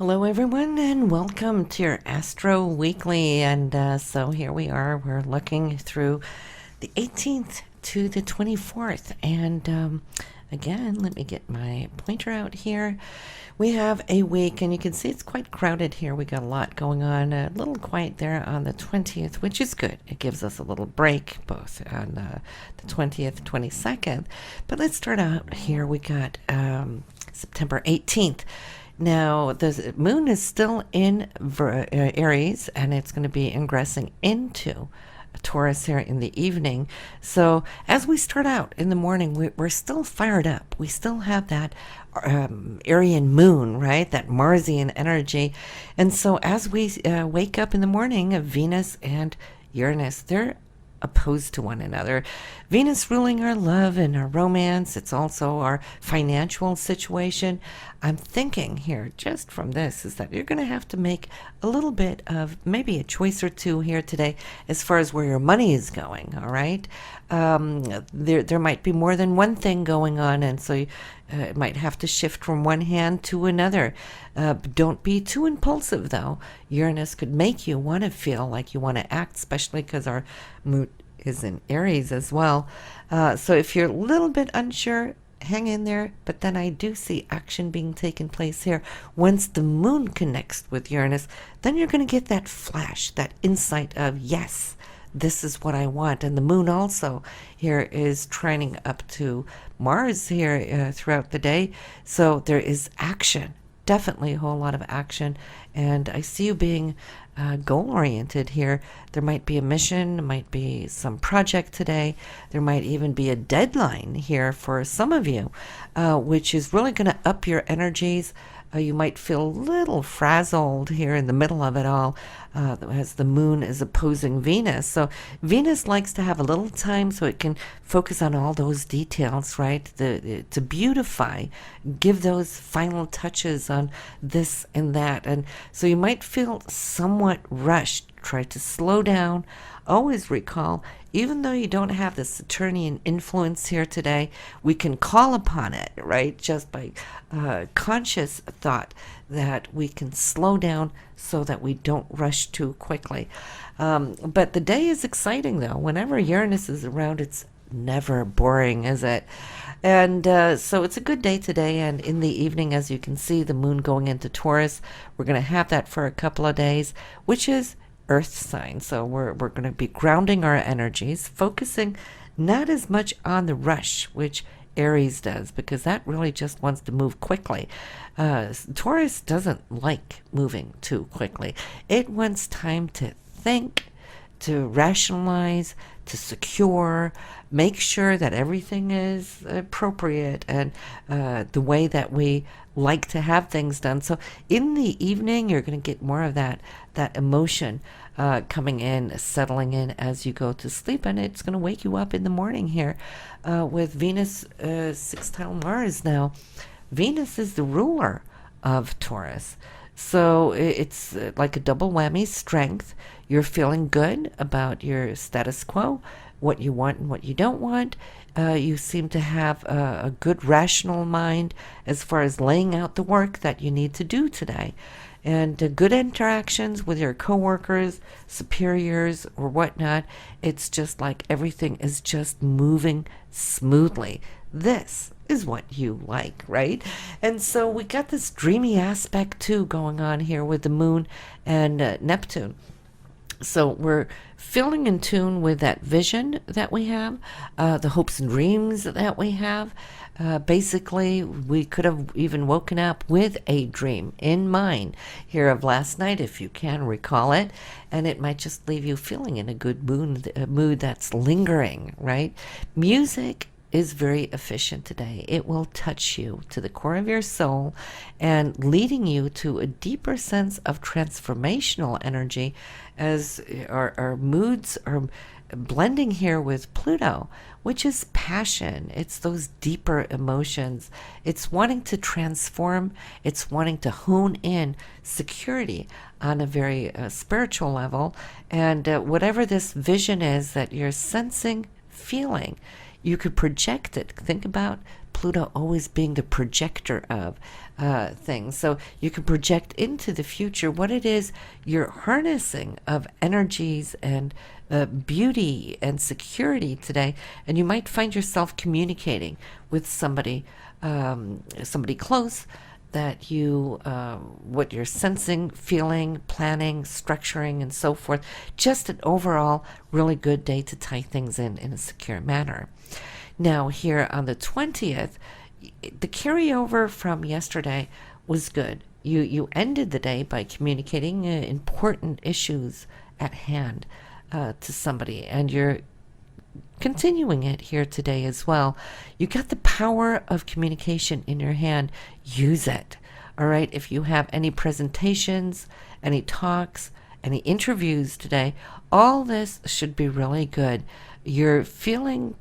Hello, everyone, and welcome to your Astro Weekly. And so here we are. We're looking through the 18th to the 24th. And again, let me get my pointer out here. We have a week, and you can see it's quite crowded here. We got a lot going on. A little quiet there on the 20th, which is good. It gives us a little break, both on the 20th, 22nd. But let's start out here. We got September 18th. Now, the moon is still in Aries, and it's going to be ingressing into Taurus here in the evening. So as we start out in the morning, we're still fired up. We still have that Aryan moon, right? That Marsian energy. And so as we wake up in the morning, Venus and Uranus, they're opposed to one another. Venus ruling our love and our romance. It's also our financial situation. I'm thinking here, just from this, is that you're going to have to make a little bit of maybe a choice or two here today as far as where your money is going, all right? There might be more than one thing going on, and so it might have to shift from one hand to another. Don't be too impulsive, though. Uranus could make you want to feel like you want to act, especially because our moon is in Aries as well. So if you're a little bit unsure, hang in there. But then I do see action being taken place here. Once the moon connects with Uranus, then you're going to get that flash, that insight of, yes, this is what I want. And the moon also here is trining up to Mars here throughout the day. So there is action, definitely a whole lot of action. And I see you being goal-oriented here. There might be a mission, there might be some project today. There might even be a deadline here for some of you, which is really going to up your energies. You might feel a little frazzled here in the middle of it all as the moon is opposing Venus. So Venus likes to have a little time so it can focus on all those details, right? To beautify, give those final touches on this and that. And so you might feel somewhat rushed. Try to slow down. Always recall, even though you don't have the Saturnian influence here today, we can call upon it, right? Just by conscious thought that we can slow down so that we don't rush too quickly. But the day is exciting, though. Whenever Uranus is around, it's never boring, is it? And so it's a good day today. And in the evening, as you can see, the moon going into Taurus, we're going to have that for a couple of days, which is Earth sign. So we're going to be grounding our energies, focusing not as much on the rush, which Aries does, because that really just wants to move quickly. Taurus doesn't like moving too quickly. It wants time to think, to rationalize, to secure, make sure that everything is appropriate and the way that we like to have things done. So in the evening, you're going to get more of that emotion coming in, settling in as you go to sleep, and it's going to wake you up in the morning here with Venus sextile Mars. Now, Venus is the ruler of Taurus. So it's like a double whammy strength. You're feeling good about your status quo, what you want and what you don't want. You seem to have a good rational mind as far as laying out the work that you need to do today. And good interactions with your coworkers, superiors, or whatnot. It's just like everything is just moving smoothly. This is what you like, right? And so we got this dreamy aspect too going on here with the moon and Neptune. So we're feeling in tune with that vision that we have, the hopes and dreams that we have. Basically, we could have even woken up with a dream in mind here of last night, if you can recall it, and it might just leave you feeling in a good mood that's lingering, right? Music is very efficient today. It will touch you to the core of your soul and leading you to a deeper sense of transformational energy as our moods are blending here with Pluto, which is passion. It's those deeper emotions. It's wanting to transform. It's wanting to hone in security on a very spiritual level. And whatever this vision is that you're sensing, feeling, you could project it. Think about Pluto always being the projector of things. So you can project into the future what it is you're harnessing of energies and beauty and security today. And you might find yourself communicating with somebody close, that you, what you're sensing, feeling, planning, structuring, and so forth. Just an overall really good day to tie things in a secure manner. Now, here on the 20th, the carryover from yesterday was good. You ended the day by communicating important issues at hand to somebody, and you're continuing it here today as well. You got the power of communication in your hand. Use it. All right. If you have any presentations, any talks, any interviews today, all this should be really good. You're feeling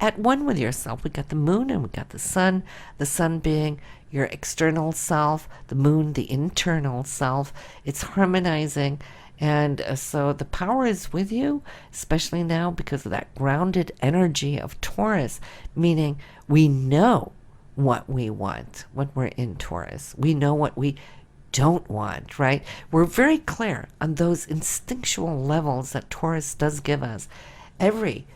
at one with yourself. We got the moon and we got the sun being your external self, the moon, the internal self. It's harmonizing. And so the power is with you, especially now because of that grounded energy of Taurus, meaning we know what we want when we're in Taurus. We know what we don't want, right? We're very clear on those instinctual levels that Taurus does give us. Every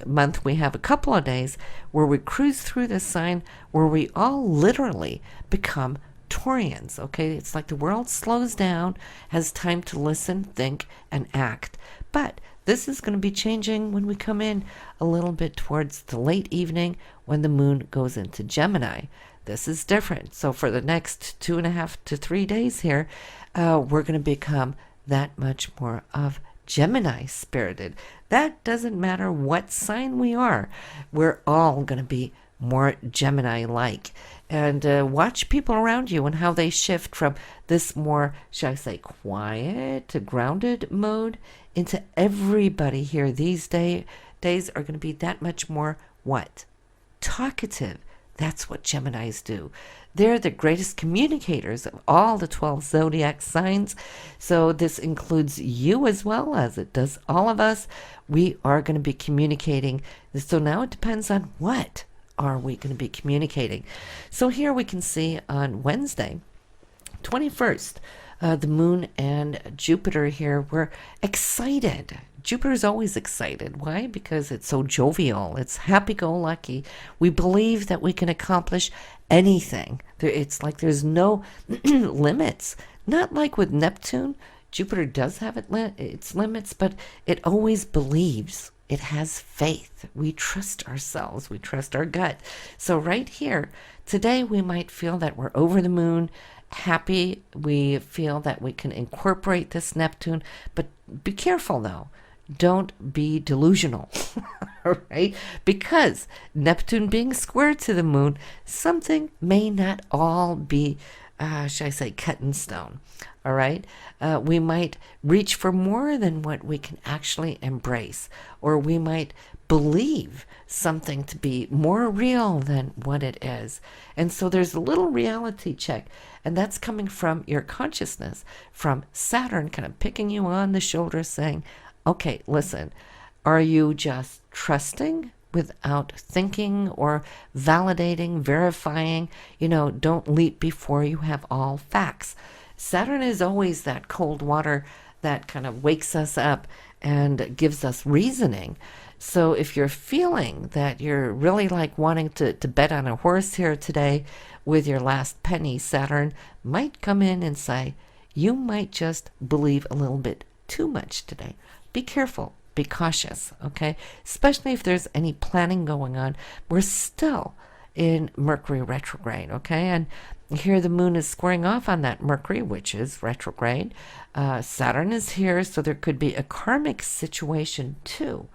month we have a couple of days where we cruise through this sign where we all literally become Taurians, okay? It's like the world slows down, has time to listen, think, and act. But this is going to be changing when we come in a little bit towards the late evening when the moon goes into Gemini. This is different. So for the next 2.5 to 3 days here, we're going to become that much more of Gemini spirited. That doesn't matter what sign we are. We're all going to be more Gemini-like. And watch people around you and how they shift from this more, shall I say, quiet to grounded mode into everybody here these days are going to be that much more what? Talkative. That's what Geminis do. They're the greatest communicators of all the 12 zodiac signs. So this includes you as well as it does all of us. We are going to be communicating. So now it depends on what are we going to be communicating. So here we can see on Wednesday, 21st, the moon and Jupiter here were excited. Jupiter's always excited. Why? Because it's so jovial. It's happy-go-lucky. We believe that we can accomplish anything. It's like there's no limits. Not like with Neptune. Jupiter does have its limits, but it always believes. It has faith. We trust ourselves. We trust our gut. So right here, today we might feel that we're over the moon, happy. We feel that we can incorporate this Neptune, but be careful though. Don't be delusional, all right? Because Neptune being square to the moon, something may not all be, shall I say, cut in stone, all right? We might reach for more than what we can actually embrace, or we might believe something to be more real than what it is. And so there's a little reality check, and that's coming from your consciousness, from Saturn kind of picking you on the shoulder saying, okay, listen, are you just trusting without thinking or validating, verifying? Don't leap before you have all facts. Saturn is always that cold water that kind of wakes us up and gives us reasoning. So if you're feeling that you're really like wanting to bet on a horse here today with your last penny, Saturn might come in and say, you might just believe a little bit too much today. Be careful, be cautious, okay? Especially if there's any planning going on. We're still in Mercury retrograde, okay? And here the moon is squaring off on that Mercury, which is retrograde. Saturn is here, so there could be a karmic situation too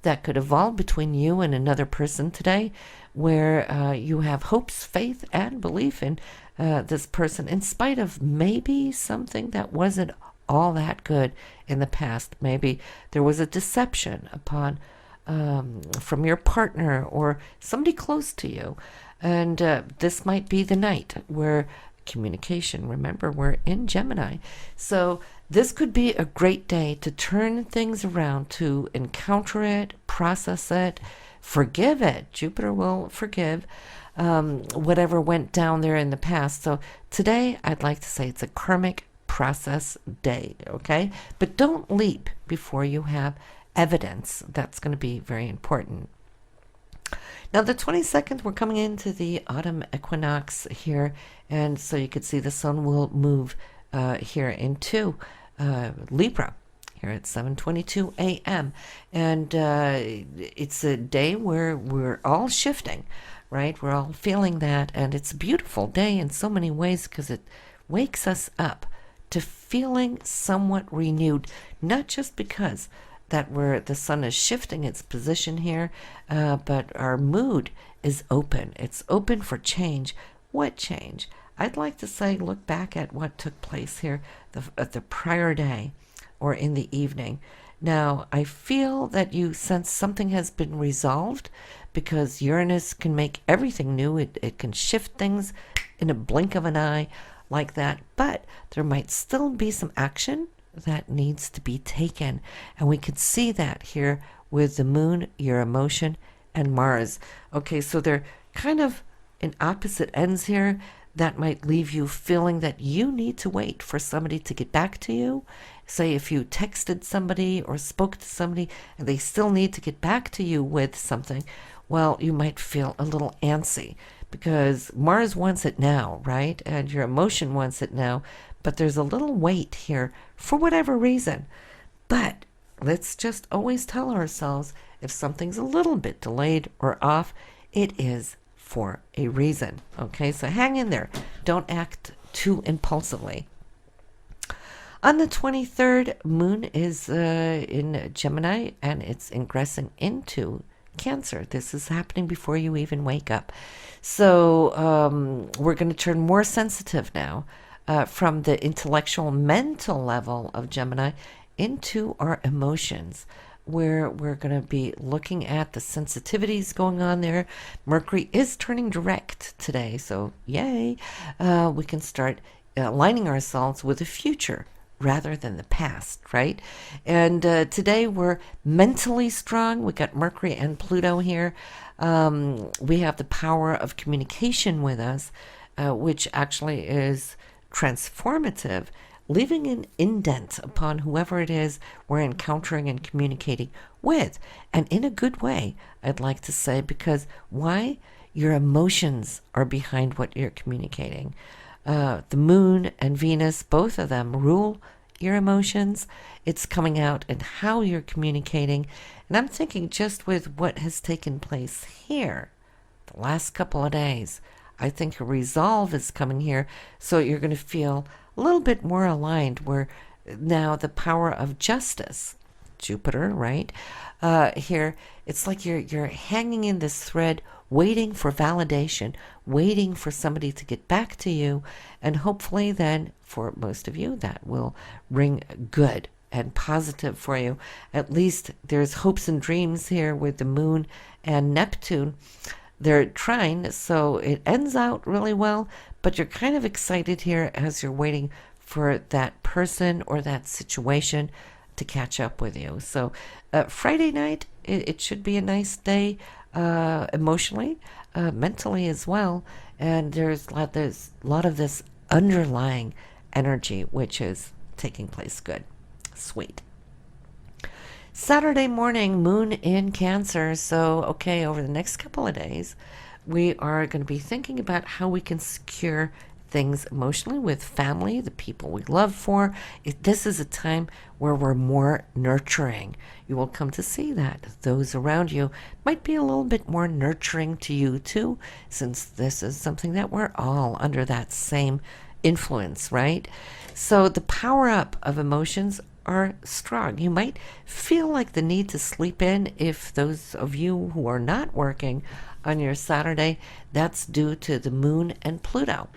that could evolve between you and another person today where you have hopes, faith, and belief in this person in spite of maybe something that wasn't all that good in the past. Maybe there was a deception upon from your partner or somebody close to you. And this might be the night where communication, remember, we're in Gemini. So this could be a great day to turn things around, to encounter it, process it, forgive it. Jupiter will forgive whatever went down there in the past. So today, I'd like to say it's a karmic process day, okay? But don't leap before you have evidence. That's going to be very important. Now, the 22nd, we're coming into the autumn equinox here, and so you can see the sun will move here into Libra here at 7:22 a.m. And it's a day where we're all shifting, right? We're all feeling that, and it's a beautiful day in so many ways because it wakes us up to feeling somewhat renewed, not just because that the sun is shifting its position here, but our mood is open. It's open for change. What change? I'd like to say look back at what took place here at the prior day or in the evening. Now, I feel that you sense something has been resolved because Uranus can make everything new. It can shift things in a blink of an eye like that, but there might still be some action that needs to be taken. And we can see that here with the moon, your emotion, and Mars. Okay, so they're kind of in opposite ends here. That might leave you feeling that you need to wait for somebody to get back to you. Say if you texted somebody or spoke to somebody and they still need to get back to you with something, well, you might feel a little antsy because Mars wants it now, right? And your emotion wants it now. But there's a little wait here for whatever reason. But let's just always tell ourselves if something's a little bit delayed or off, it is for a reason. Okay, so hang in there. Don't act too impulsively. On the 23rd, moon is in Gemini and it's ingressing into Cancer. This is happening before you even wake up. So we're going to turn more sensitive now. From the intellectual, mental level of Gemini into our emotions, where we're going to be looking at the sensitivities going on there. Mercury is turning direct today, so yay. We can start aligning ourselves with the future rather than the past, right? And today we're mentally strong. We got Mercury and Pluto here. We have the power of communication with us, which actually is transformative, leaving an indent upon whoever it is we're encountering and communicating with. And in a good way, I'd like to say, because why? Your emotions are behind what you're communicating. The moon and Venus, both of them rule your emotions. It's coming out in how you're communicating. And I'm thinking just with what has taken place here the last couple of days, I think a resolve is coming here, so you're going to feel a little bit more aligned, where now the power of justice, Jupiter, right? Here, it's like you're hanging in this thread, waiting for validation, waiting for somebody to get back to you, and hopefully then, for most of you, that will ring good and positive for you. At least there's hopes and dreams here with the moon and Neptune. They're trine, so it ends out really well, but you're kind of excited here as you're waiting for that person or that situation to catch up with you. So Friday night, it should be a nice day emotionally, mentally as well, and there's a lot of this underlying energy which is taking place good. Sweet. Saturday morning, moon in Cancer. So, okay, over the next couple of days, we are going to be thinking about how we can secure things emotionally with family, the people we love for. This is a time where we're more nurturing. You will come to see that those around you might be a little bit more nurturing to you too, since this is something that we're all under that same influence, right? So the power up of emotions are strong. You might feel like the need to sleep in if those of you who are not working on your Saturday, that's due to the moon and Pluto.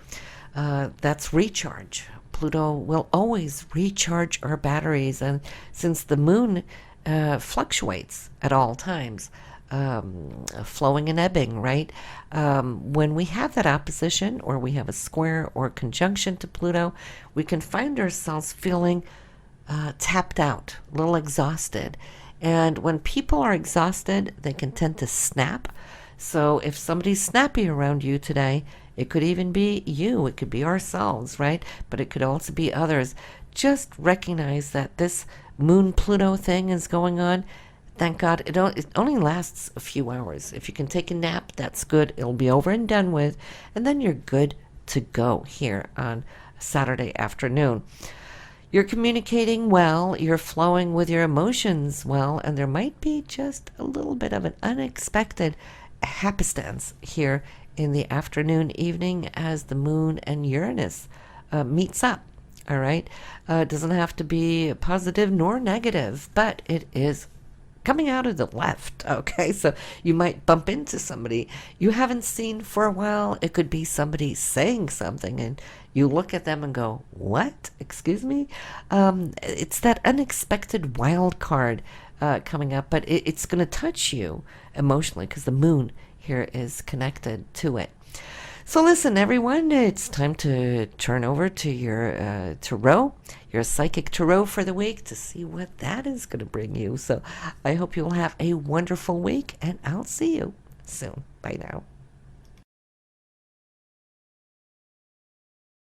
That's recharge. Pluto will always recharge our batteries, and since the moon fluctuates at all times, flowing and ebbing, right? When we have that opposition, or we have a square or conjunction to Pluto, we can find ourselves feeling tapped out, a little exhausted. And when people are exhausted, they can tend to snap. So if somebody's snappy around you today, it could even be you. It could be ourselves, right? But it could also be others. Just recognize that this Moon-Pluto thing is going on. Thank God it only lasts a few hours. If you can take a nap, that's good. It'll be over and done with. And then you're good to go here on Saturday afternoon. You're communicating well, you're flowing with your emotions well, and there might be just a little bit of an unexpected happenstance here in the afternoon, evening as the moon and Uranus meets up. All right? It doesn't have to be positive nor negative, but it is coming out of the left, okay? So you might bump into somebody you haven't seen for a while. It could be somebody saying something and you look at them and go, what? Excuse me? It's that unexpected wild card coming up, but it's going to touch you emotionally because the moon here is connected to it. So listen, everyone, it's time to turn over to your tarot, your psychic tarot for the week to see what that is going to bring you. So I hope you will have a wonderful week, and I'll see you soon. Bye now.